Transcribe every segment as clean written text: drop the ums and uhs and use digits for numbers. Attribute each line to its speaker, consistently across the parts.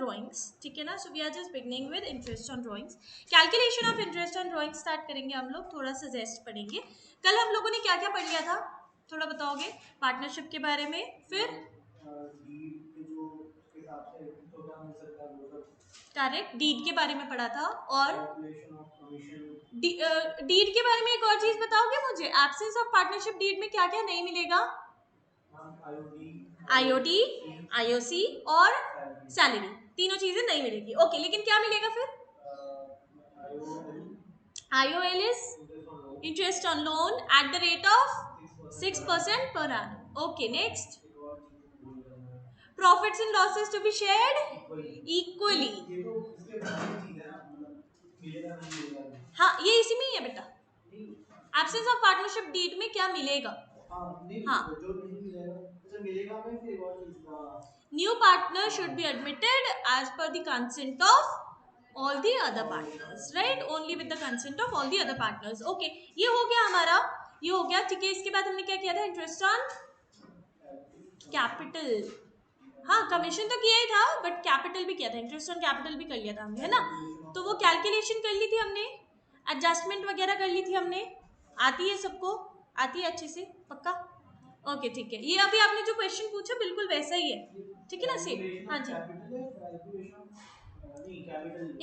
Speaker 1: Drawings, ठीक है ना. So we are just beginning with interest on drawings. Calculation of interest on drawing start करेंगे हम लोग. थोड़ा सा जेस्ट पढ़ेंगे. कल हम लोगों ने क्या क्या पढ़ लिया था, थोड़ा बताओगे पार्टनरशिप के बारे में. फिर करेक्ट, डीड के बारे में पढ़ा था. और डीड के बारे में एक और चीज बताओगे मुझे. एब्सेंस ऑफ पार्टनरशिप डीड में क्या क्या नहीं मिलेगा. आईओटी, आईओसी और सैलरी, तीनों चीजें नहीं मिलेगी. ओके, लेकिन क्या मिलेगा फिर. IOL is interest on loan at the rate of 6% per annum. Okay, next. Profits and losses to be shared equally. हाँ, ये इसी में ही है बेटा. Absence of partnership deed में क्या मिलेगा. हाँ, new partner should be admitted as per the consent of all the other partners, right? Only with the consent of all the other partners. Okay, ये हो गया हमारा, ये हो गया. ठीक है, इसके बाद हमने क्या किया था. Interest on capital. हाँ, कमीशन तो किया ही था, बट कैपिटल भी किया था. इंटरेस्ट ऑन कैपिटल भी कर लिया था हमने, है ना. तो वो कैलकुलेशन कर ली थी हमने, एडजस्टमेंट वगैरह कर ली थी हमने. आती है सबको, आती है अच्छे से, पक्का. ओके, ठीक है. ये अभी आपने जो क्वेश्चन पूछा बिल्कुल वैसा ही है, ठीक है ना. सेम. हाँ जी,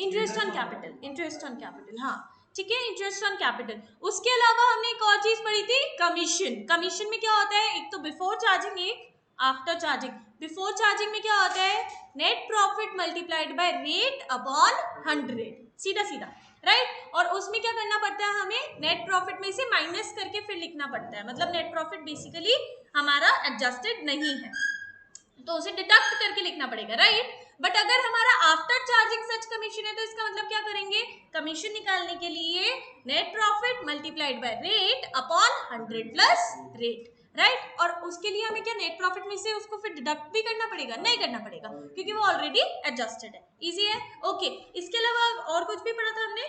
Speaker 1: interest on capital, interest on capital. हाँ, ठीक है, इंटरेस्ट ऑन कैपिटल. उसके अलावा हमने एक और चीज पढ़ी थी, कमीशन. कमीशन में क्या होता है, एक तो बिफोर चार्जिंग, एक आफ्टर चार्जिंग. बिफोर चार्जिंग में क्या होता है, net profit multiplied by rate upon 100, सीधा सीधा, राइट. और उसमें क्या करना पड़ता है हमें, नेट प्रॉफिट में से माइनस करके फिर लिखना पड़ता है. मतलब नेट प्रॉफिट बेसिकली हमारा एडजस्टेड नहीं है, तो उसे डिडक्ट करके लिखना पड़ेगा, राइट. बट अगर हमारा आफ्टर चार्जिंग सच कमीशन है, तो इसका मतलब क्या करेंगे, कमीशन निकालने के लिए net profit multiplied by rate upon 100 plus rate, right. और उसके लिए हमें क्या, नेट प्रॉफिट में से उसको फिर डिडक्ट भी करना पड़ेगा, नहीं करना पड़ेगा, क्योंकि वो ऑलरेडी एडजस्टेड है. इजी है. ओके, इसके अलावा और कुछ भी पढ़ा था हमने,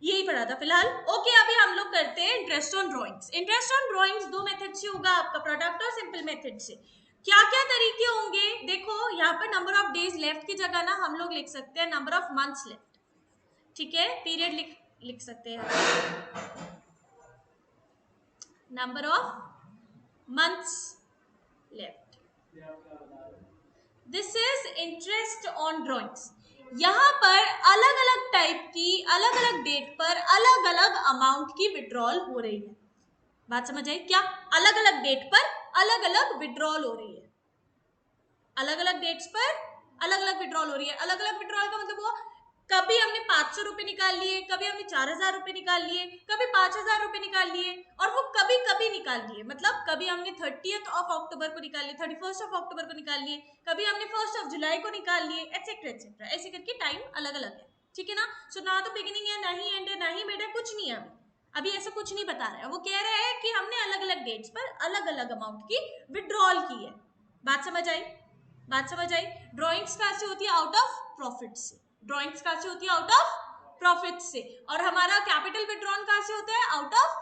Speaker 1: यही पढ़ा था फिलहाल. ओके, अभी हम लोग करते हैं interest on drawings. Interest on drawings दो मेथड से होगा आपका, प्रोडक्ट और सिंपल मेथड से. क्या क्या तरीके होंगे, देखो यहाँ पर नंबर ऑफ डेज लेफ्ट की जगह ना हम लोग लिख सकते हैं नंबर ऑफ मंथ्स लेफ्ट, ठीक है. पीरियड लिख सकते हैं number of months left. This is interest on drawings. यहाँ पर अलग अलग टाइप की, अलग अलग डेट पर अलग अलग अमाउंट की विड्रॉल हो रही है. बात समझ आई क्या, अलग अलग डेट पर अलग अलग विड्रॉल हो रही है, अलग अलग डेट्स पर अलग अलग विड्रॉल हो रही है. अलग अलग विड्रॉल का मतलब हुआ, कभी हमने 500 रुपए निकाल लिए, कभी हमने 4000 रुपए निकाल लिए, कभी 5000 रुपए निकाल लिए, और वो कभी कभी निकाल लिए. मतलब कभी हमने 30th ऑफ अक्टूबर को निकाल लिए, 31st ऑफ अक्टूबर को निकाल लिए, कभी हमने 1st ऑफ जुलाई को निकाल लिए, एक्सेट्रा एक्सेट्रा. ऐसे करके टाइम अलग अलग है, ठीक है ना. सो ना तो बिगिनिंग है, ना ही एंड है, ना ही मिड है, कुछ नहीं है. अभी ऐसा कुछ नहीं बता रहा है. वो कह रहे हैं कि हमने अलग अलग डेट्स पर अलग अलग अमाउंट की विड्रॉल की है. बात समझ आई, बात समझ आई. ड्राइंग्स कहाँ से होती है, आउट ऑफ प्रॉफिट से. ड्राइंग्स कहाँ से होती है, आउट ऑफ प्रॉफिट से. और हमारा कैपिटल विड्रॉन कहाँ से होता है, आउट ऑफ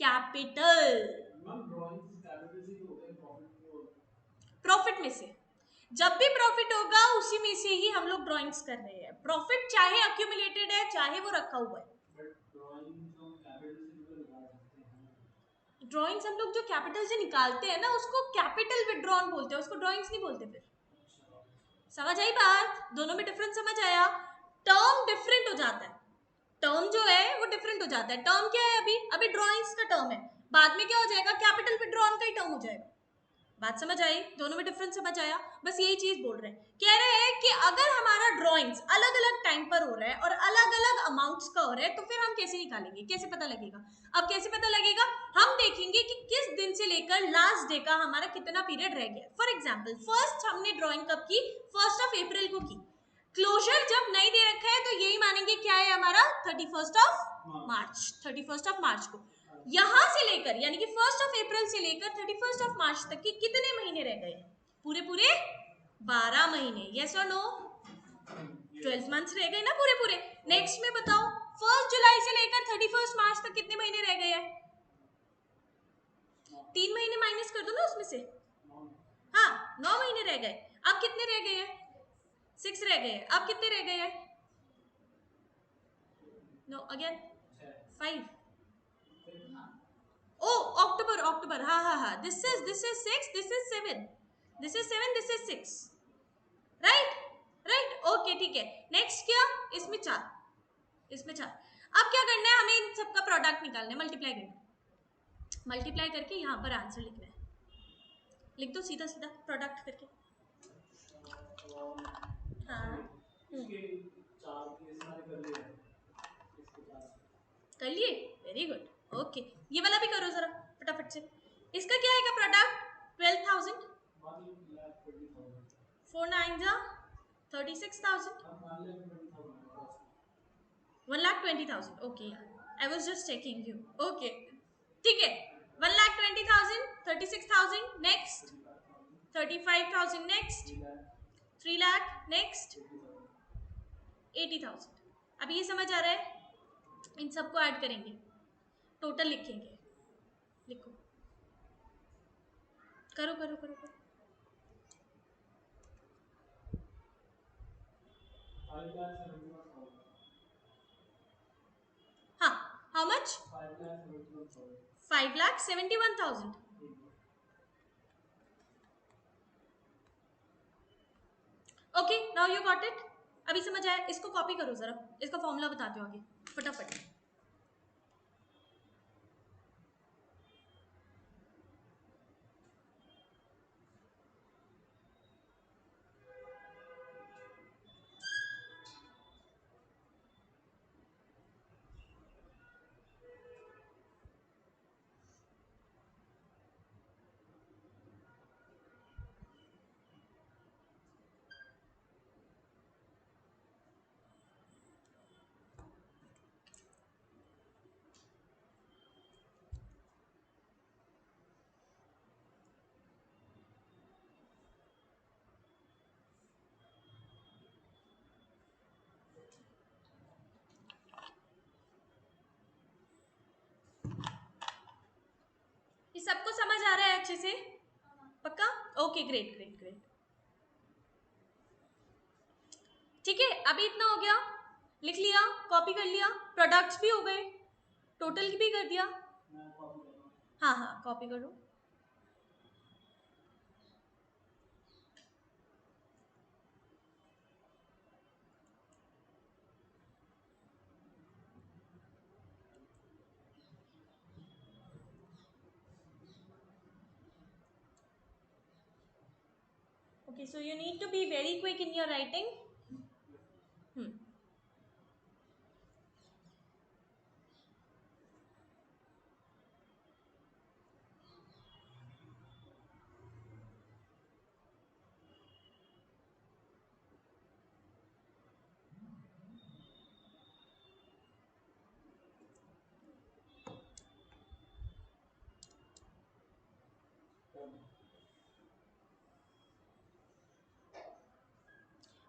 Speaker 1: कैपिटल, प्रॉफिट में से. जब भी प्रॉफिट होगा उसी में से ही हम लोग ड्राइंग्स कर रहे हैं. प्रॉफिट चाहे अक्यूमुलेटेड है, चाहे वो रखा हुआ है. ड्राइंग्स हम लोग जो कैपिटल से निकालते हैं ना, उसको कैपिटल विड्रॉन बोलते हैं, उसको ड्राइंग्स नहीं बोलते. फिर समझ आई बात, दोनों में डिफरेंस समझ आया. टर्म डिफरेंट हो जाता है, टर्म जो है वो डिफरेंट हो जाता है. टर्म क्या है, अभी अभी ड्राइंग्स का टर्म है, बाद में क्या हो जाएगा, कैपिटल विड्रॉन का ही टर्म हो जाएगा. बात समझ आई, दोनों में डिफरेंस समझ आया. बस यही चीज बोल रहे हैं, कह रहे हैं कि अगर हमारा ड्राइंग्स अलग अलग टाइम पर हो रहा है और अलग अलग अमाउंट्स का हो रहा है, तो फिर हम कैसे निकालेंगे, कैसे पता लगेगा. अब कैसे पता लगेगा, हम देखेंगे कि किस दिन से लेकर लास्ट डे का हमारा कितना पीरियड रह गया. फॉर एग्जाम्पल, फर्स्ट हमने ड्रॉइंग कब की, 1 अप्रैल को की. क्लोजर जब नहीं दे रखा है तो यही मानेंगे क्या है हमारा, 31 मार्च को. यहां से लेकर यानी कि 1 अप्रैल से लेकर 31 मार्च तक की कितने महीने रह गए, पूरे पूरे 12 महीने. यस और नो, 12 मंथ्स रह गए ना पूरे पूरे. नेक्स्ट में बताओ, 1 जुलाई से लेकर 31 मार्च तक कितने महीने रह गए हैं, 3 महीने माइनस कर दो ना उसमें से. हाँ, 9 महीने रह गए. अब कितने रह गए हैं, 6 रह गए, अब कितने रह गए हैं? Know again 5। ओ अक्टूबर, अक्टूबर, हाँ हाँ हाँ, this is 6, this is 7, this is 7, this is 6, right right, okay ठीक है। नेक्स्ट क्या, इसमें 4, इसमें 4। अब क्या करना है, हमें इन सबका प्रोडक्ट निकालना है, मल्टीप्लाई करना है, मल्टीप्लाई करके यहाँ पर आंसर लिखना है। लिख दो सीधा सीधा प्रोडक्ट करके। हाँ कर लिए, वेरी गुड, ओके। ये वाला भी करो जरा फटाफट से। इसका क्या आएगा प्रोडक्ट? 12,000, 4 9 जा 36,000, 1,20,000, okay, I was just checking you, okay ठीक है। 1,20,000, 36,000, नेक्स्ट 35,000, नेक्स्ट 3 लाख, नेक्स्ट 80,000। अब ये समझ आ रहा है? इन सबको ऐड करेंगे, टोटल लिखेंगे, लिखो, करो करो करो करो। हाँ, how much? 5,71,000। Okay now you got it, अभी समझ आया? इसको कॉपी करो जरा, इसका फॉर्मूला बताते हो आगे फटाफट। ये सबको समझ आ रहा है अच्छे से? पक्का? ओके ग्रेट ग्रेट ग्रेट, ठीक है। अभी इतना हो गया, लिख लिया, कॉपी कर लिया, प्रोडक्ट्स भी हो गए, टोटल भी कर दिया। हाँ हाँ कॉपी करो। Okay, so you need to be very quick in your writing.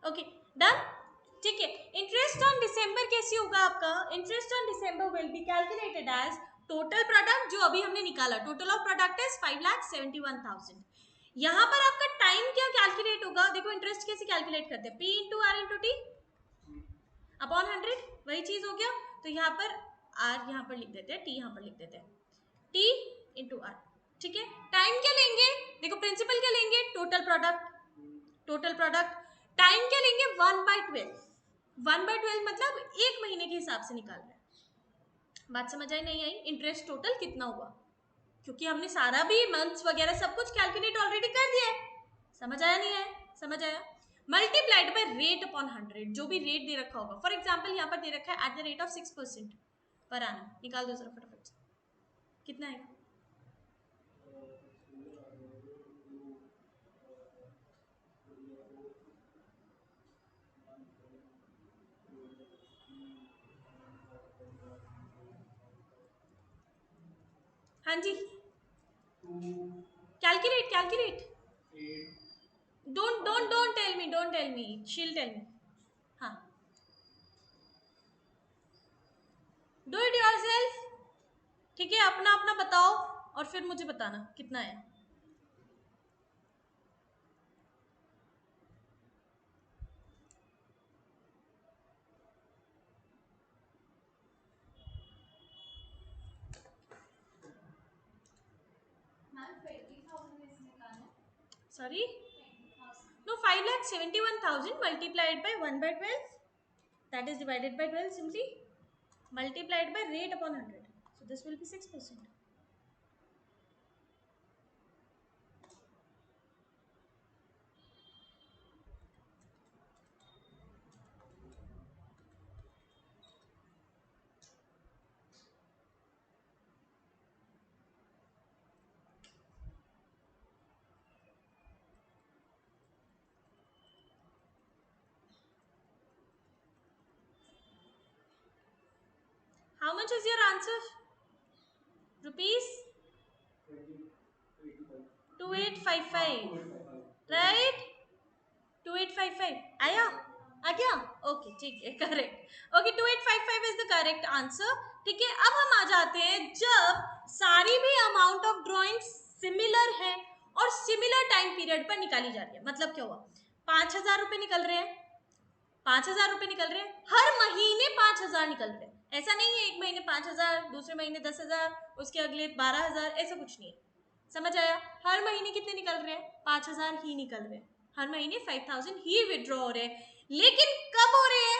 Speaker 1: Okay done, ठीक है। इंटरेस्ट ऑन डिसम्बर कैसे होगा आपका? Interest on December will be calculated as total product, जो अभी हमने निकाला, टोटल ऑफ प्रोडक्ट इज 5,71,000। यहाँ पर आपका टाइम क्या कैलकुलेट होगा? देखो इंटरेस्ट कैसे कैलकुलेट करते हैं, P into R into T upon 100, वही चीज हो गया। तो यहाँ पर आर यहाँ पर लिख देते हैं, टी यहाँ पर लिख देते हैं, टी इंटू आर, ठीक है। टाइम क्या लेंगे? देखो प्रिंसिपल क्या लेंगे? Total product, total product. Time क्या लेंगे? 1/12, 1/12 मतलब 1 महीने के हिसाब से निकाल रहे हैं। बात समझ आई नहीं आई? इंटरेस्ट टोटल कितना हुआ, क्योंकि हमने सारा भी मंथ्स वगैरह सब कुछ कैलकुलेट ऑलरेडी कर दिया है। समझ आया नहीं आया? समझ आया। मल्टीप्लाइड बाय रेट अपॉन 100, जो भी रेट दे रखा होगा, फॉर एग्जाम्पल यहाँ पर दे रखा है at the rate of 6% per annum, निकाल दो जरा फटाफट से, कितना है? हाँ जी, calculate calculate, don't tell me, Sheel tell मी। हाँ डू इट योरसेल्फ, ठीक है, अपना अपना बताओ और फिर मुझे बताना कितना है। sorry, no, 5,71,000 multiplied by 1 by 12, that is divided by 12 simply, multiplied by rate upon 100. So this will be 6%. How much is your answer? Rupees 2855, right? 2855 आया, आ गया? ओके ठीक है, correct. Okay, 2855 is the correct answer. ठीक है, अब हम आ जाते हैं जब सारी भी अमाउंट ऑफ ड्राइंग सिमिलर है और सिमिलर टाइम पीरियड पर निकाली जा रही है. मतलब क्या हुआ? 5,000 रुपए निकल रहे हैं, 5,000 रुपए निकल रहे हैं, हर महीने 5,000 निकल रहे हैं. ऐसा नहीं है एक महीने 5,000, दूसरे महीने 10,000, उसके अगले 12,000, ऐसा कुछ नहीं है. समझ आया? हर महीने कितने निकल रहे हैं? 5,000 ही निकल रहे हैं. हर महीने 5,000 ही विड्रॉ हो रहे हैं. लेकिन कब हो रहे हैं?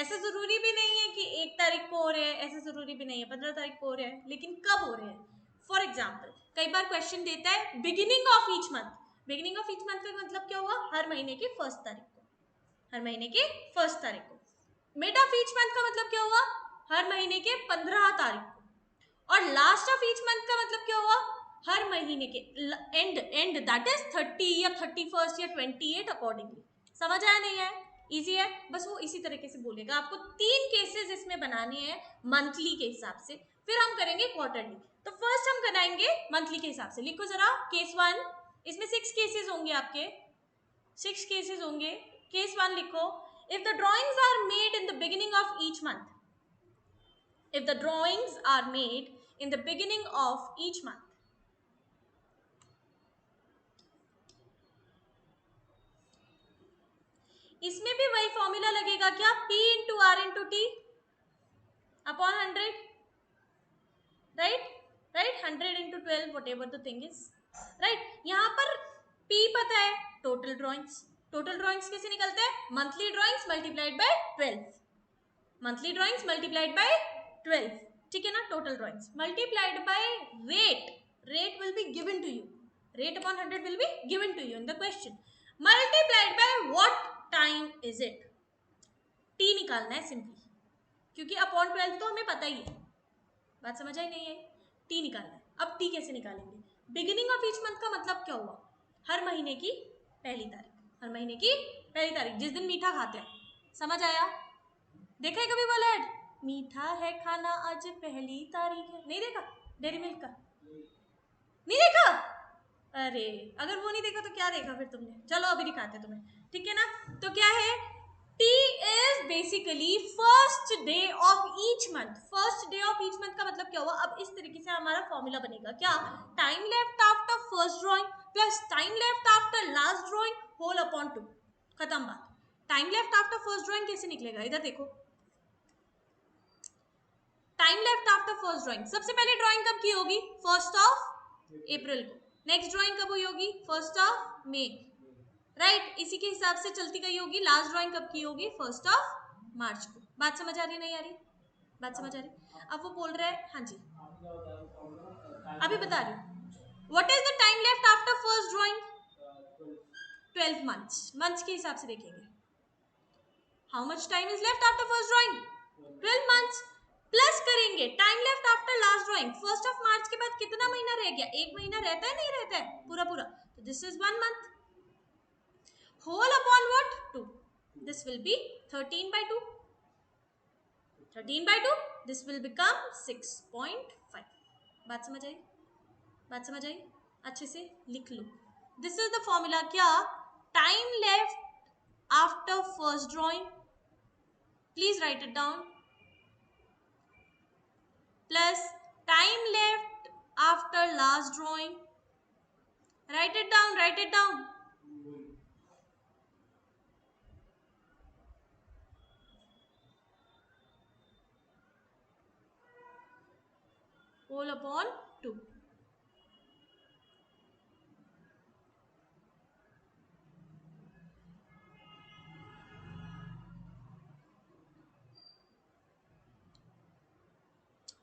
Speaker 1: ऐसा जरूरी भी नहीं है कि 1 तारीख को हो रहे हैं, ऐसा जरूरी भी नहीं है 15 तारीख को हो रहे हैं, लेकिन कब हो रहे हैं? फॉर एग्जाम्पल, कई बार क्वेश्चन देता है beginning of each month. Beginning of each month का मतलब क्या हुआ? हर महीने की फर्स्ट तारीख को, हर महीने की फर्स्ट तारीख को. मिड ऑफ ईच मंथ का मतलब क्या हुआ? हर महीने के 15 तारीख को. और लास्ट ऑफ ईच मंथ का मतलब क्या हुआ? हर महीने के एंड दैट इज 30 या 31 या 28 अकॉर्डिंगली. समझ आया नहीं है? इजी है. बस वो इसी तरीके से बोलेगा. आपको 3 केसेस इसमें बनाने हैं मंथली के हिसाब से, फिर हम करेंगे क्वार्टरली. तो फर्स्ट हम कराएंगे मंथली के हिसाब से. लिखो जरा केस 1. इसमें 6 केसेस होंगे आपके, 6 केसेस होंगे. केस 1 लिखो. If the drawings are made in the beginning of each month, if the drawings are made in the beginning of each month, इसमें भी वही फॉर्मूला लगेगा क्या? P into R into T upon 100, right? Right, 100 into 12 whatever the thing is, right? यहां पर P पता है, total drawings. Total drawings कैसे निकलते हैं? Monthly drawings multiplied by 12, monthly drawings multiplied by 12. ठीक है ना? Total drawings multiplied by rate. Rate will be given to you, rate upon 100 will be given to you in the question. Multiplied by what time is it? T निकालना है simply, क्योंकि upon 12 तो हमें पता ही है. बात समझ आई नहीं है? टी निकालना है. अब टी कैसे निकालेंगे? बिगिनिंग ऑफ ईच मंथ का मतलब क्या हुआ? हर महीने की पहली तारीख, हर महीने की पहली तारीख, जिस दिन मीठा खाते हैं. समझ आया? देखा है कभी वो ऐड? मीठा है खाना आज पहली तारीख है. नहीं देखा? डेयरी मिल्क का नहीं देखा? अरे अगर वो नहीं देखा तो क्या देखा फिर तुमने? चलो अभी दिखाते हैं तुम्हें. ठीक है ना? तो क्या है? T is basically first day of each month. First day of each month का मतलब क्या हुआ? अब इस तरीके से हमारा फॉर्मूला बनेगा. क्या? Time left after first drawing plus time left after last drawing whole upon 2. खत्म बात. Time left after first drawing कैसे निकलेगा? इधर देखो. Time left after first drawing, सबसे पहले ड्रॉइंग कब की होगी? 1 अप्रैल को. नेक्स्ट ड्रॉइंग कब हुई होगी? 1 मई, राइट? इसी के हिसाब से चलती गई होगी. लास्ट ड्रॉइंग कब की होगी? 1 मार्च को. बात समझ आ रही नहीं आ रही? बात समझ आ रही? अब वो बोल रहा है, हाँ जी अभी बता रही हूँ. What is the time left after first drawing? 12 months. Months के हिसाब से देखेंगे. How much time is left after first drawing? 12 months. Plus करेंगे time left after last drawing. 1 मार्च के बाद कितना महीना रह गया? 1 महीना रहता है, नहीं रहता है? पूरा पूरा. तो this is 1 month. Whole upon what? 2. This will be 13 by 2. 13 by 2. This will become 6.5. बात समझ आई? बात समझ आई? अच्छे से लिख लो. This is the formula. क्या? Time left after first drawing. Please write it down. Plus time left after last drawing. Write it down. Write it down. Whole upon 2.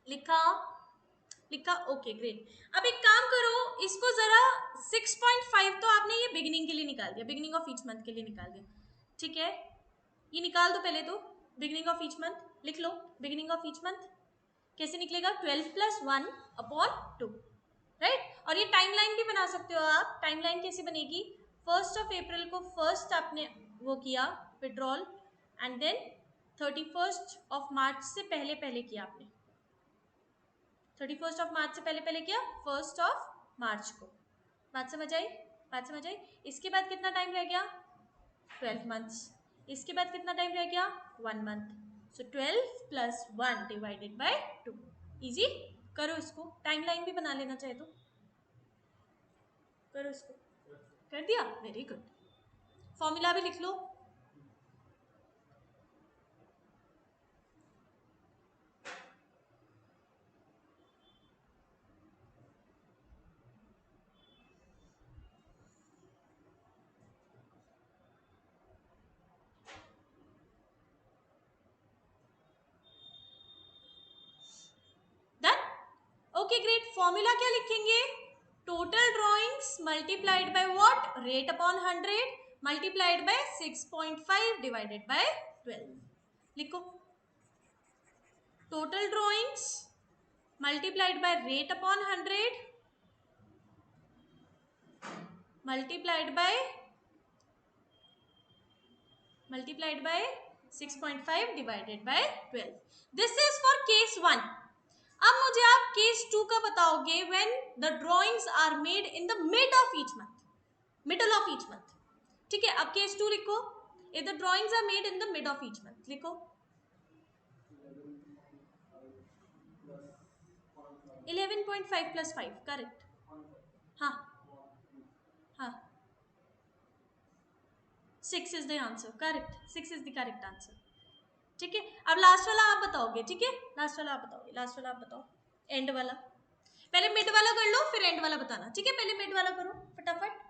Speaker 1: लिखा लिखा, ओके ग्रेट। अब एक काम करो, इसको जरा 6.5 तो आपने ये बिगिनिंग के लिए निकाल दिया, बिगिनिंग ऑफ ईच मंथ के लिए निकाल दिया, ठीक है, ये निकाल दो पहले तो, बिगिनिंग ऑफ ईच मंथ लिख लो। बिगिनिंग ऑफ ईच मंथ कैसे निकलेगा, 12 + 1 अपॉन 2, राइट। और ये टाइमलाइन भी बना सकते हो आप। टाइमलाइन कैसे बनेगी, 1 अप्रैल को फर्स्ट आपने वो किया विड्रॉल, एंड देन 31 मार्च से पहले पहले किया आपने, 31 मार्च से पहले पहले किया 1 मार्च को। बात समझ आई, बात समझ आई। इसके बाद कितना टाइम रह गया, 12 मंथ्स। इसके बाद कितना टाइम रह गया, 1 month. So 12 + 1 divided by 2। Easy, करो इसको, टाइमलाइन भी बना लेना चाहे तो करो इसको। कर दिया, वेरी गुड। फॉर्मूला भी लिख लो। Done, okay great. फॉर्मूला क्या लिखेंगे, total drawings multiplied by what, rate upon 100 multiplied by 6.5 divided by 12। लिखो, total drawings multiplied by rate upon 100 multiplied by 6.5 divided by 12. This is for case 1. अब मुझे आप case 2 का बताओगे, when the drawings are made in the mid of each month, middle of each month, ठीक है। अब case 2 लिखो, if the drawings are made in the mid of each month, लिखो 11.5 + 5, करेक्ट। हाँ हाँ, 6 is the answer, correct, 6 is the correct answer, ठीक है। अब लास्ट वाला आप बताओगे, ठीक है, लास्ट वाला आप बताओगे, लास्ट वाला आप बताओ, एंड वाला। पहले मिड वाला कर लो, फिर एंड वाला बताना, ठीक है। पहले मिड वाला करो फटाफट।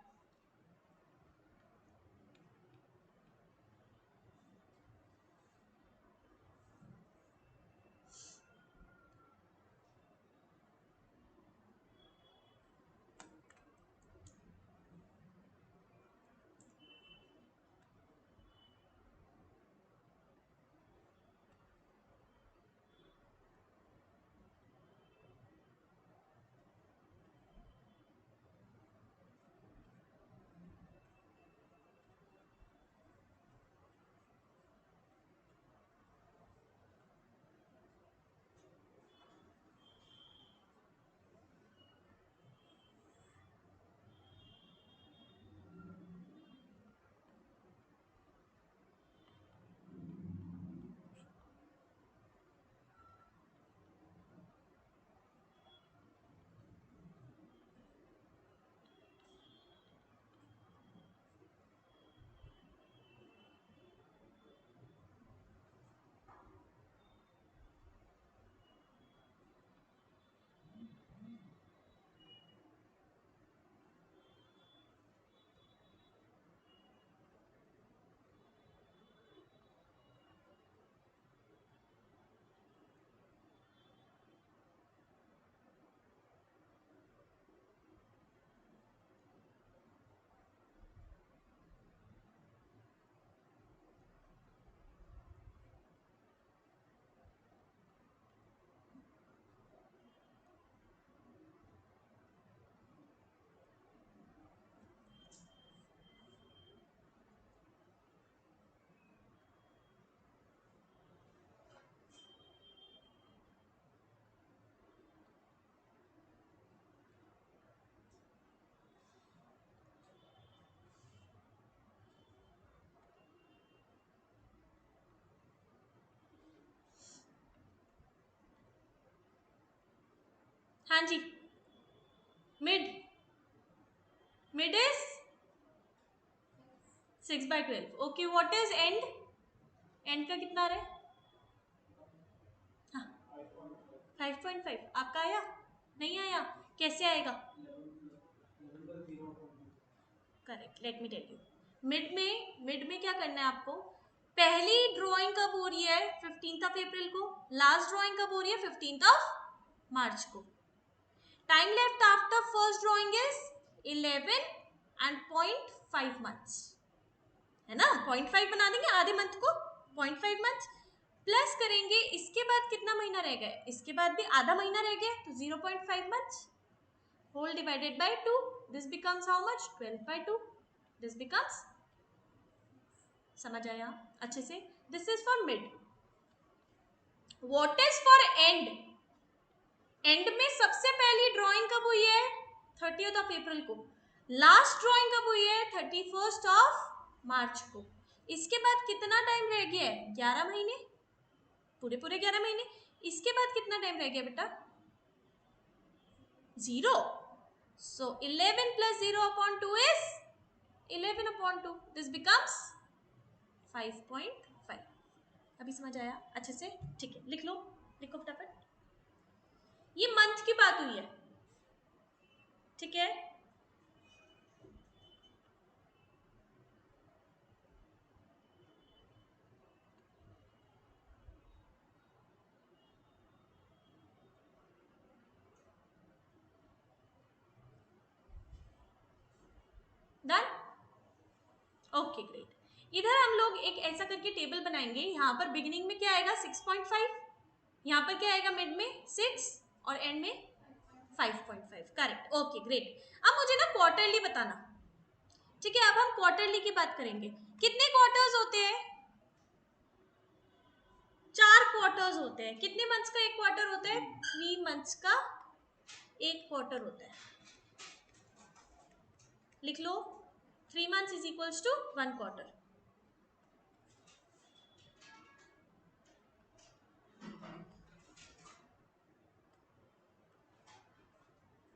Speaker 1: हाँ जी, mid, mid is 6/12। Okay, what is end, end का कितना रहा है, हाँ 5.5। आपका आया, नहीं आया, कैसे आएगा, correct. Let me tell you, mid में क्या करना है आपको, पहली ड्राइंग कब हो रही है, 15 अप्रैल को, लास्ट ड्राइंग कब हो रही है, 15 मार्च को। Time left after first drawing is 11 and 0.5 months, है ना। 0.5 बना देंगे आधे मंथ को, 0.5 मंथ्स प्लस करेंगे, इसके बाद कितना महीना रह गया, इसके बाद भी आधा महीना रह गया, तो 0.5 months whole divided by 2, this becomes how much, 12 by 2, this becomes, समझ आया अच्छे से। this is for mid, what is for end, and में सबसे पहली ड्राइंग कब हुई है, 30th ऑफ अप्रैल को, लास्ट ड्राइंग कब हुई है, 31st ऑफ मार्च को, इसके बाद कितना टाइम रह गया है, 11 महीने, पूरे पूरे 11 महीने, इसके बाद कितना टाइम रह गया बेटा, 0, so 11 plus 0 upon 2 is 11 upon 2, this becomes 5.5, अभी समझ आया अच्छे से, ठीक है, लिख लो, लिखो फटाफट, ये मंथ की बात हुई है, ठीक है। Done, okay great. इधर हम लोग एक ऐसा करके टेबल बनाएंगे, यहाँ पर बिगिनिंग में क्या आएगा 6.5, यहाँ पर क्या आएगा मिड में 6 और एंड में 5.5, करेक्ट, ओके ग्रेट। अब मुझे ना क्वार्टरली बताना, ठीक है, अब हम क्वार्टरली की बात करेंगे, कितने क्वार्टर्स होते हैं, 4 क्वार्टर्स होते हैं, कितने मंथ्स का एक क्वार्टर होता है, 3 मंथ्स का एक क्वार्टर होता है, लिख लो, 3 months is equals to 1 quarter,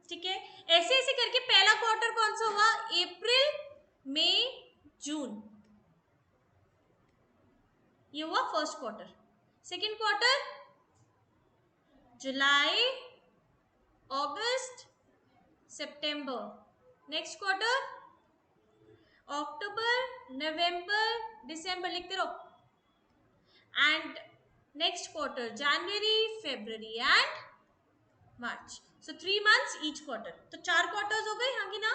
Speaker 1: ठीक है। ऐसे ऐसे करके पहला क्वार्टर कौन सा हुआ, अप्रैल मई जून, ये हुआ फर्स्ट क्वार्टर। सेकेंड क्वार्टर जुलाई अगस्त सितंबर, नेक्स्ट क्वार्टर अक्टूबर नवंबर दिसंबर, लिखते रहो, and next quarter January February and March, so 3 months each quarter, तो 4 क्वार्टर्स हो गए यहाँ की ना,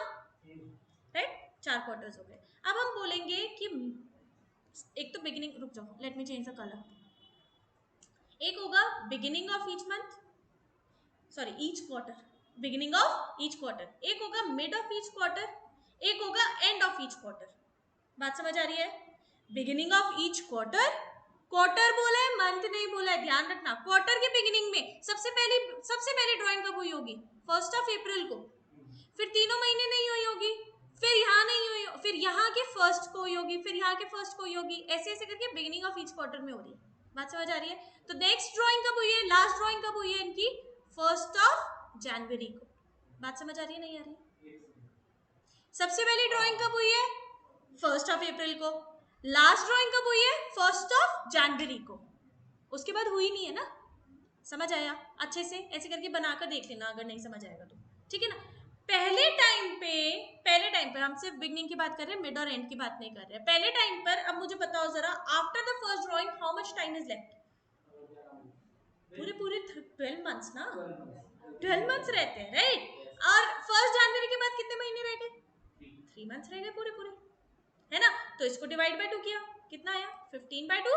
Speaker 1: राइट, 4 क्वार्टर्स हो गए। अब हम बोलेंगे कि एक तो बिगिनिंग, रुक जाओ, let me change the colour, एक होगा beginning of each month, sorry each quarter, beginning of each quarter, एक होगा मिड ऑफ ईच क्वार्टर, एक होगा एंड ऑफ ईच क्वार्टर, बात समझ आ रही है, beginning of each quarter, quarter बोला है मंथ नहीं बोला है, ध्यान रखना, क्वार्टर के बिगिनिंग में सबसे पहली ड्राइंग कब हुई होगी, 1 अप्रैल को, फिर तीनों महीने नहीं हुई होगी, फिर यहाँ नहीं हुई, फिर यहाँ के फर्स्ट को हुई होगी, फिर यहाँ के फर्स्ट को हुई होगी, ऐसे ऐसे करके बिगिनिंग ऑफ ईच क्वार्टर में हो रही है, बात समझ आ रही है। तो नेक्स्ट ड्राइंग कब हुई है, लास्ट ड्राइंग कब हुई है इनकी, 1 जनवरी को, बात समझ आ रही है नहीं आ रही, सबसे पहली ड्राइंग कब हुई है 1 अप्रैल को, लास्ट ड्राइंग कब हुई है 1 जनवरी को, उसके बाद हुई नहीं है ना, समझ आया अच्छे से, ऐसे करके बनाकर देख लेना अगर नहीं समझ आएगा तो, ठीक है ना। पहले टाइम पे हम सिर्फ बिगनिंग की बात कर रहे हैं, मिड और एंड की बात नहीं कर रहे हैं, पहले टाइम पर। अब मुझे बताओ जरा, after the first drawing how much time is left, पूरे पूरे 12 मंथ्स ना, 12 मंथ्स रहते हैं, राइट, और 1 जनवरी के बाद कितने महीने रह गए, 3 मंथ्स रह गए पूरे पूरे, है ना। तो इसको डिवाइड बाय 2 किया, कितना आया 15 by 2,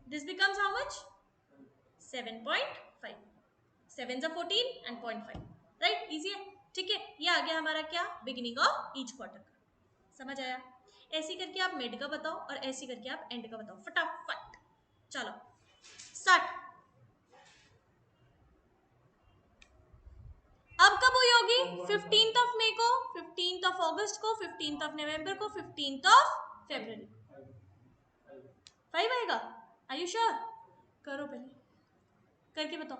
Speaker 1: this becomes how much 7.5, 7 14 and 0.5, right, easy है, ठीक है। ये आ गया हमारा क्या, बिगिनिंग ऑफ ईच क्वार्टर का, समझ आया। ऐसे करके आप मिड का बताओ और ऐसे करके आप एंड का बताओ, फटाफट, चलो स्टार्ट। अब कब हुई होगी, 15th ऑफ मई को, 15th ऑफ अगस्त को, 15th ऑफ नवंबर को, 15th ऑफ फरवरी, 5 आएगा, आर यू श्योर, करो पहले करके बताओ,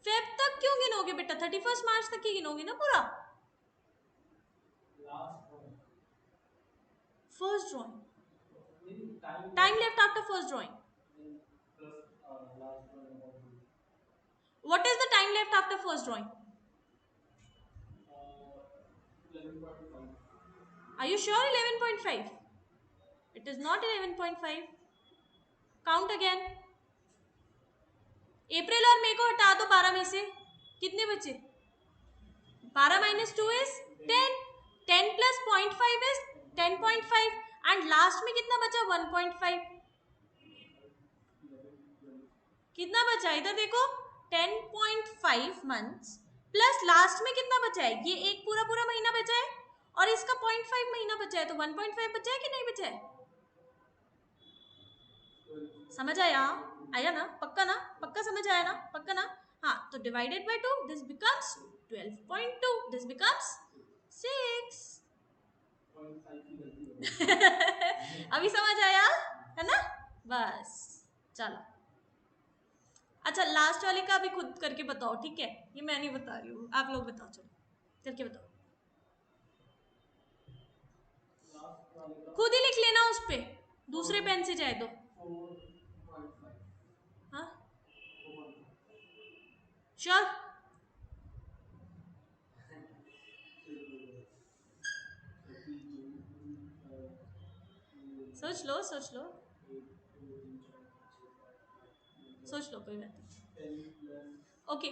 Speaker 1: 5 तक क्यों गिनोगे बेटा, 31 मार्च तक ही गिनोगे ना पूरा, first drawing, time left after first drawing, what is the time left after first drawing, are you sure 11.5, it is not 11.5. Count again. अप्रैल और मई को हटा दो 12 में से, कितने बचे? 12 minus 2 is 10. 10 plus 0.5 is 10.5. And last में कितना बचा? 1.5. कितना बचा इधर देखो, 10.5 मंथ्स प्लस लास्ट में कितना बचा है? ये एक पूरा पूरा महीना बचा है और इसका 0.5 महीना बचा है, तो 1.5 बचा है कि नहीं बचा है? समझ आया? आया ना? पक्का ना? पक्का समझ आया ना? पक्का ना? हाँ, तो divided by 2 this becomes 12.2. This becomes 6. अभी समझ आया है ना? बस चलो. अच्छा, लास्ट वाले का भी खुद करके बताओ, ठीक है? ये मैं नहीं बता रही हूँ, आप लोग बताओ. चलो करके बताओ, खुद ही लिख लेना उस पे, दूसरे पेन से जाए तो. हाँ श्योर. सोच लो सोच लो सोच लो, कोई बात नहीं. ओके.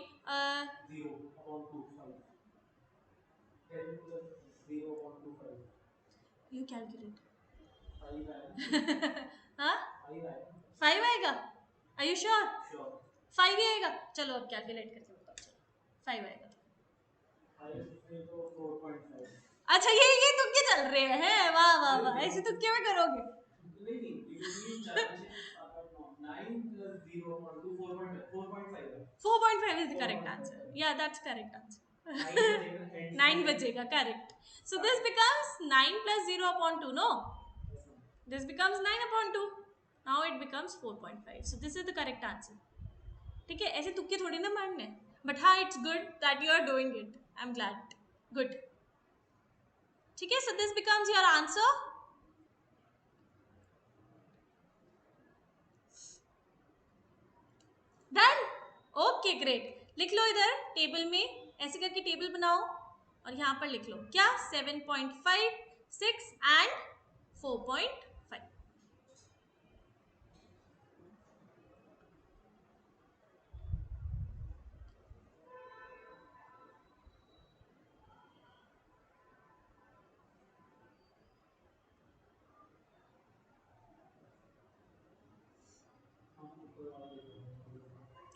Speaker 1: You calculate. हाँ 5 आएगा. Are you sure? 5 ही आएगा. चलो अब कैलकुलेट करके बताओ. चलो 5 आएगा. अच्छा, ये तुक्के चल रहे हैं. वाह वाह वाह, ऐसे तुक्के में करोगे? 4.5 is the correct answer. Yeah, that's correct answer. 9 बचेगा, correct. So this becomes 9 plus 0 upon 2, no? This becomes 9 upon 2. Now it becomes 4.5. So this is the correct answer. ठीक है, ऐसे तुक्के थोड़ी ना मारने. But हाँ, it's good that you are doing it. I'm glad. Good. ठीक है, so this becomes your answer. Done? Okay, great. लिख लो इधर टेबल में, ऐसे करके टेबल बनाओ और यहाँ पर लिख लो क्या? 7.5, 6 and 4.5.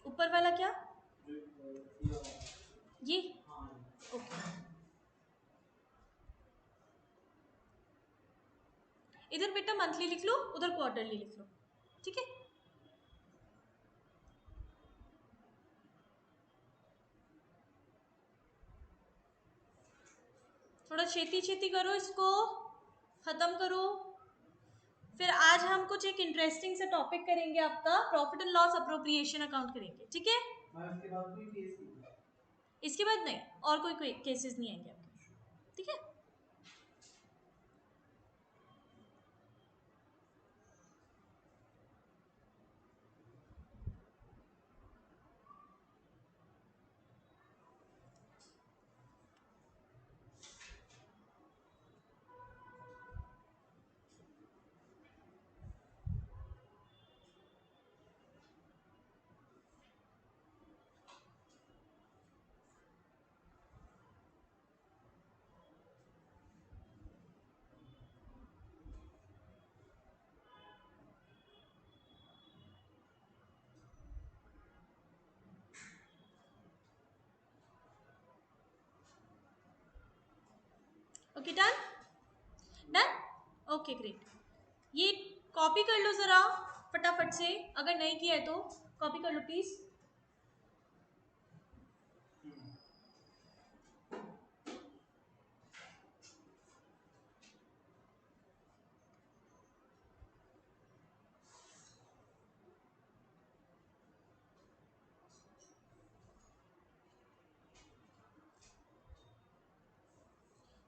Speaker 1: ऊपर वाला क्या? ये ओके. इधर बेटा मंथली लिख लो, उधर क्वार्टरली लिख लो, ठीक है? थोड़ा छेती छेती करो, इसको खत्म करो. फिर आज हम कुछ एक इंटरेस्टिंग सा टॉपिक करेंगे, आपका profit and loss appropriation account करेंगे, ठीक है? इसके बाद नहीं, और कोई केसेस नहीं आएंगे आपके, ठीक है? Okay, done done. Okay great. ये कॉपी कर लो जरा फटाफट से, अगर नहीं किया है तो कॉपी कर लो प्लीज.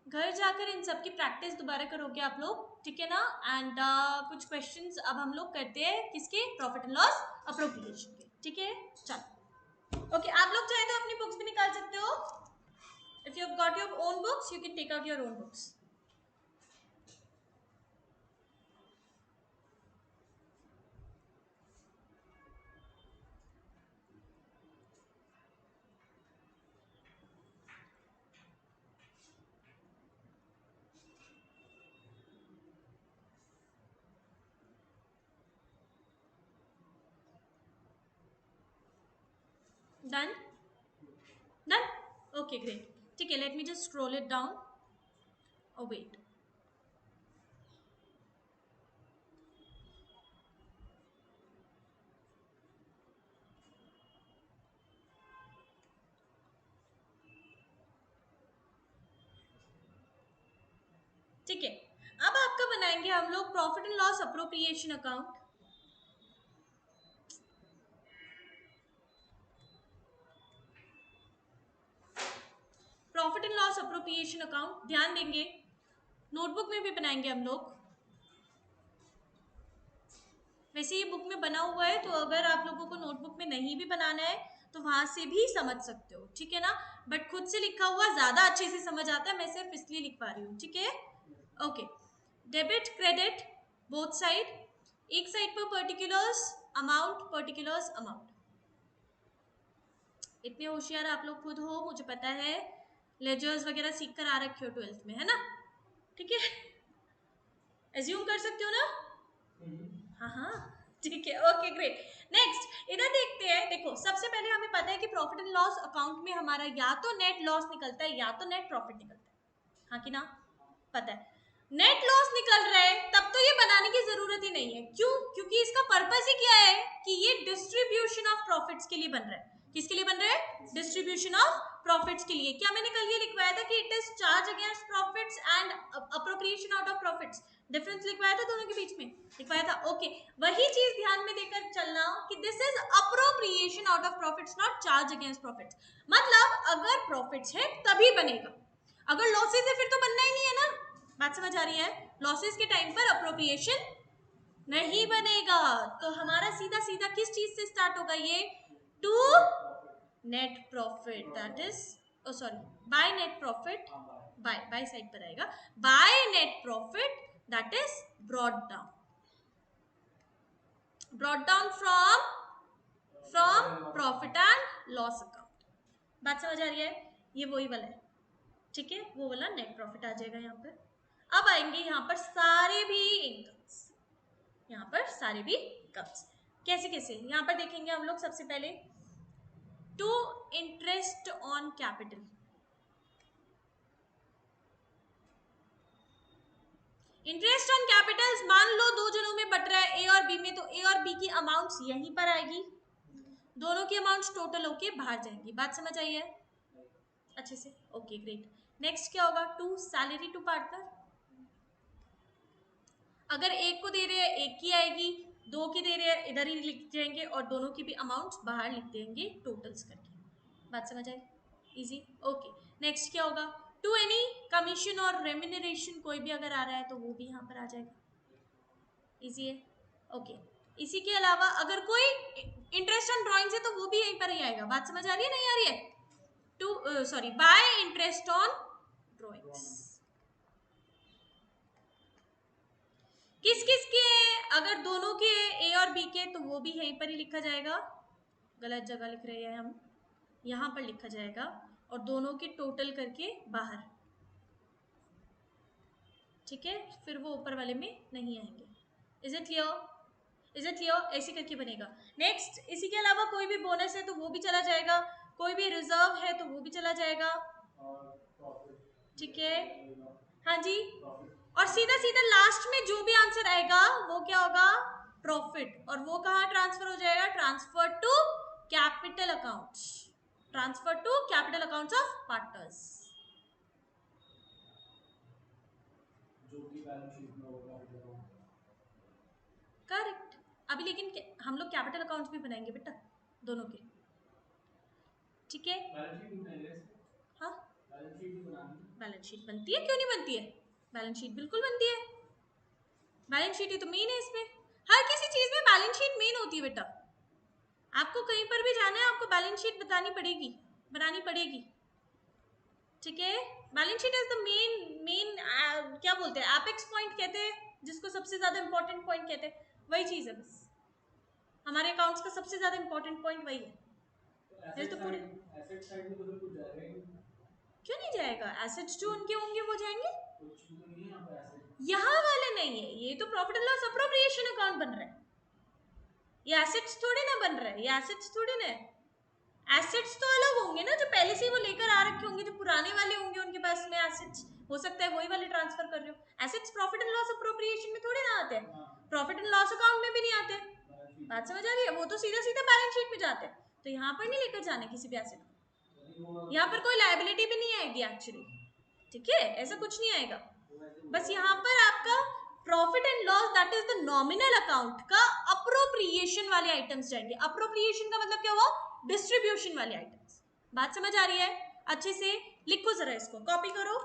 Speaker 1: घर जाकर इन सब की प्रैक्टिस दोबारा करोगे आप लोग, ठीक है ना? एंड कुछ क्वेश्चंस अब हम लोग करते हैं किसके? प्रॉफिट एंड लॉस अप्रोप्रिएशन के, ठीक है? चलो ओके, आप लोग चाहे तो अपनी बुक्स भी निकाल सकते हो. If you have got your own books, you can take out your own books. Done done, okay great. ठीक है, let me just scroll it down. Oh wait, ठीक है, अब आपका बनाएंगे हम लोग profit and loss appropriation account. Profit and loss appropriation account ध्यान देंगे, नोटबुक में भी बनाएंगे हम लोग। वैसे ये बुक में बना हुआ है, तो अगर आप लोगों को नोटबुक में नहीं भी बनाना है तो वहां से भी समझ सकते हो, ठीक है ना। बट खुद से लिखा हुआ ज्यादा अच्छे से समझ आता है, मैं सिर्फ इसलिए लिख पा रही हूँ, ठीक है। Okay, debit credit both side, एक साइड पर पर्टिकुलर्स अमाउंट। इतने होशियार आप लोग खुद हो, मुझे पता है, लेजर्स वगैरह सीख कर आ रखे हो 12th में, है ना, ठीक है, एज्यूम कर सकते हो ना। हाँ हाँ, ठीक है, ओके ग्रेट। नेक्स्ट इधर देखते हैं, देखो सबसे पहले हमें पता है कि प्रॉफिट एंड लॉस अकाउंट में हमारा या तो नेट लॉस निकलता है या तो नेट प्रॉफिट निकलता है, हाँ कि ना, पता है। नेट लॉस निकल रहा है तब तो ये बनाने की जरूरत ही नहीं है, क्यों, क्योंकि इसका पर्पस ही क्या है कि ये डिस्ट्रीब्यूशन ऑफ प्रॉफिट्स के लिए बन रहा है। किसके लिए बन रहा है, डिस्ट्रीब्यूशन ऑफ प्रॉफिट्स के लिए। क्या मैंने कल ये लिखवाया था कि it is charge against profits and appropriation out of profits, difference लिखवाया था दोनों के बीच में, लिखवाया था, ओके। वही चीज ध्यान में देकर चलना कि this is appropriation out of profits, not charge against profits. मतलब अगर प्रॉफिट्स है तभी बनेगा, अगर लॉसेस है फिर तो बनना ही नहीं है ना, बात समझ आ रही है। लॉसेस के टाइम पर अप्रोप्रिएशन नहीं बनेगा, तो हमारा सीधा सीधा किस चीज से स्टार्ट होगा ये, to net profit, that is, oh sorry, by net profit, by side पर आएगा, by net profit that is brought down from profit and loss account. बात समझ आ रही है, ये वही वाला है, ठीक है, वो वाला नेट प्रॉफिट आ जाएगा यहाँ पर। अब आएंगे यहाँ पर सारे भी इनकम्स, यहाँ पर सारे भी इनकम्स कैसे कैसे यहाँ पर देखेंगे हम लोग। सबसे पहले to interest on capital, interest on capitals मान लो दो जनों में बट रहा है, ए और बी में, तो ए और बी की अमाउंट्स यहीं पर आएगी, दोनों की अमाउंट्स टोटल होके बाहर जाएंगी। बात समझ आई है अच्छे से, ओके ग्रेट। नेक्स्ट क्या होगा, टू सैलरी टू पार्टनर, अगर एक को दे रहे हैं एक की आएगी, दो की दे रहे हैं इधर ही लिख देंगे और दोनों की भी अमाउंट्स बाहर लिख देंगे टोटल्स करके। बात समझ आई, इजी, ओके। नेक्स्ट क्या होगा, टू एनी कमीशन और रेम्यूनरेशन, कोई भी अगर आ रहा है तो वो भी यहाँ पर आ जाएगा, इजी है, ओके। इसी के अलावा अगर कोई इंटरेस्ट ऑन ड्राइंग्स है तो वो भी यहीं पर ही आएगा। बात समझ आ रही है नहीं आ रही है, to sorry, by interest on drawings, किस किस के हैं, अगर दोनों के ए और बी के तो वो भी यहीं पर ही लिखा जाएगा, गलत जगह लिख रहे हैं हम, यहाँ पर लिखा जाएगा, और दोनों के टोटल करके बाहर, ठीक है, फिर वो ऊपर वाले में नहीं आएंगे। Is it clear, is it clear, ऐसे करके बनेगा। नेक्स्ट, इसी के अलावा कोई भी बोनस है तो वो भी चला जाएगा, कोई भी रिजर्व है तो वो भी चला जाएगा, ठीक है, हाँ जी। और सीधा सीधा लास्ट में जो भी आंसर आएगा वो क्या होगा, प्रॉफिट, और वो कहाँ ट्रांसफर हो जाएगा, transfer to capital accounts, transfer to capital accounts of partners, जो कि बैलेंस शीट में होगा, करेक्ट। अभी लेकिन हम लोग कैपिटल अकाउंट्स भी बनाएंगे बेटा, दोनों के, ठीक है, बैलेंस शीट बनाएंगे, हाँ बैलेंस शीट बनानी, बैलेंस शीट बनती है, क्यों नहीं बनती है, बैलेंस शीट बिल्कुल बनती है, बैलेंस शीट ही तो मेन है इसमें, हर किसी चीज में बैलेंस शीट मेन होती है बेटा, आपको कहीं पर भी जाना है आपको बैलेंस शीट बतानी पड़ेगी, बनानी पड़ेगी, ठीक है। Balance sheet is the main क्या बोलते हैं, एपेक्स पॉइंट कहते हैं जिसको, सबसे ज्यादा इंपॉर्टेंट पॉइंट कहते हैं, वही चीज है बस, हमारे अकाउंट्स का सबसे ज्यादा इंपॉर्टेंट पॉइंट वही है। तो पूरे एसेट साइड में तो कुछ जाएगा ही, क्यों नहीं जाएगा, एसेट्स जो उनके होंगे वो जाएंगे, कुछ तो नहीं है यहाँ वाले नहीं है, ये तो profit and loss appropriation account बन रहा है, ये एसेट्स थोड़े ना बन रहा है, ये एसेट्स थोड़े ना है, एसेट्स तो अलग होंगे ना, जो पहले से वो लेकर आ रखे होंगे, जो पुराने वाले होंगे उनके पास में एसेट्स, हो सकता है वही वाले ट्रांसफर कर रहे हो। Assets profit and loss appropriation में थोड़े ना आते हैं, प्रॉफिट एंड लॉस अकाउंट में भी नहीं आते। बात समझ आ रही है? वो तो सीधा सीधा बैलेंस शीट में जाते हैं, तो यहाँ पर नहीं लेकर जाने किसी भी एसेट को, यहाँ पर कोई लायबिलिटी भी नहीं आएगी एक्चुअली, ठीक है, ऐसा कुछ नहीं आएगा। बस यहाँ पर आपका profit and loss that is the nominal account का अप्रोप्रिएशन वाले आइटम्स जाएंगे। अप्रोप्रिएशन का मतलब क्या हुआ? डिस्ट्रीब्यूशन वाले आइटम्स। बात समझ आ रही है? अच्छे से लिखो जरा, इसको कॉपी करो।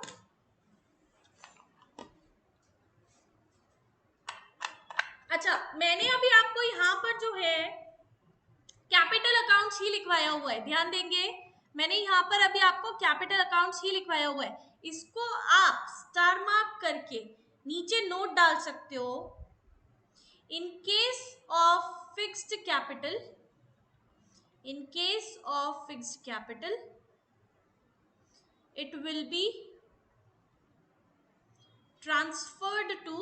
Speaker 1: अच्छा, मैंने अभी आपको यहाँ पर जो है कैपिटल अकाउंट्स ही लिखवाया हुआ है, ध्यान देंगे। मैंने यहाँ पर अभी आपको कैपिटल अकाउंट्स ही लिखवाया हुआ है, इसको आप स्टार मार्क करके नीचे नोट डाल सकते हो। In case of fixed capital, in case of fixed capital it will be transferred to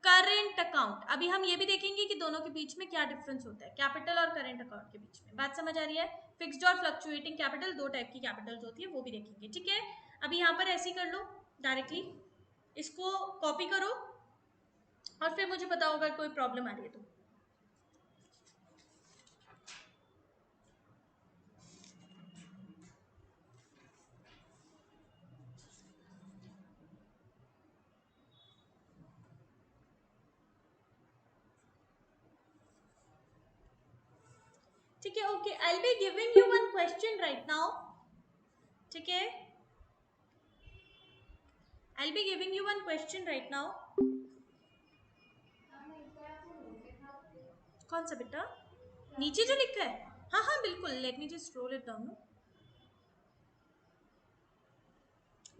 Speaker 1: current account। अभी हम ये भी देखेंगे कि दोनों के बीच में क्या डिफरेंस होता है कैपिटल और करेंट अकाउंट के बीच में। बात समझ आ रही है? फिक्स्ड और फ्लक्चुएटिंग कैपिटल, दो टाइप की कैपिटल्स होती है, वो भी देखेंगे, ठीक है। अभी यहाँ पर ऐसे ही कर लो डायरेक्टली, इसको कॉपी करो और फिर मुझे बताओ अगर कोई प्रॉब्लम आ रही है तो। ठीक है, okay, I be giving you one question right now, ठीक है, I be giving you one question right now. कौन सा बेटा? नीचे जो लिखा है? हाँ हाँ बिल्कुल, late me just scroll it down.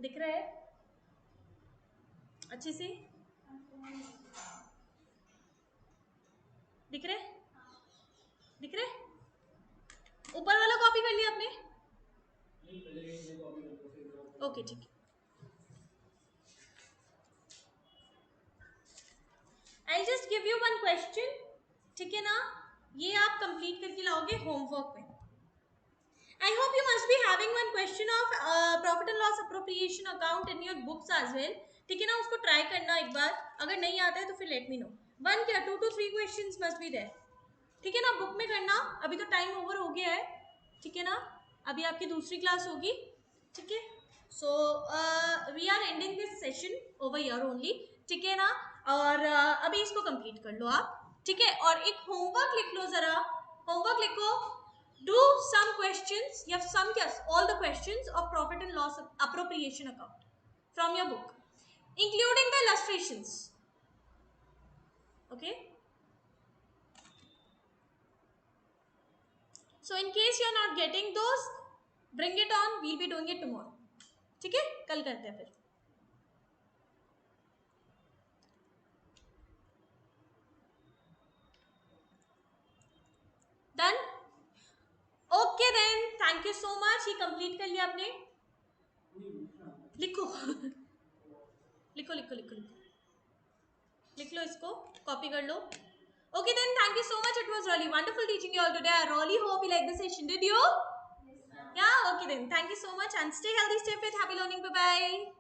Speaker 1: दिख रहा है अच्छे से? दिख रहा है? दिख रहा है? ऊपर वाला कॉपी कर लिया आपने? ओके ठीक है, I just give you one question, ठीक है ना, ये आप कंप्लीट करके लाओगे होमवर्क में। I hope you must be having one question of profit and loss appropriation account in your books as well, ठीक है ना, उसको ट्राई करना एक बार, अगर नहीं आता है तो फिर लेट मी नो। वन क्या 2 to 3 questions must be there, ठीक है ना, बुक में करना। अभी तो टाइम ओवर हो गया है, ठीक है ना, अभी आपकी दूसरी क्लास होगी, ठीक है। So we are ending this session over here only, ठीक है ना, और अभी इसको कंप्लीट कर लो आप, ठीक है। और एक होमवर्क लिख लो जरा, होमवर्क लिखो, do some questions, you have some, yes, all the questions of profit and loss appropriation account from your book, including the illustrations, okay। So in case you are not getting those, bring it on, we'll be doing it tomorrow, ठीक है, कल करते हैं फिर। Done, okay then, thank you so much. ये complete कर लिया आपने? लिखो लिखो लिखो लिखो लिखो, लिख लो, इसको कॉपी कर लो। Okay then, thank you so much. It was really wonderful teaching you all today. I really hope you like the session. Did you? Yes, ma'am. Yeah, okay then. Thank you so much and stay healthy, stay fit. Happy learning. Bye-bye.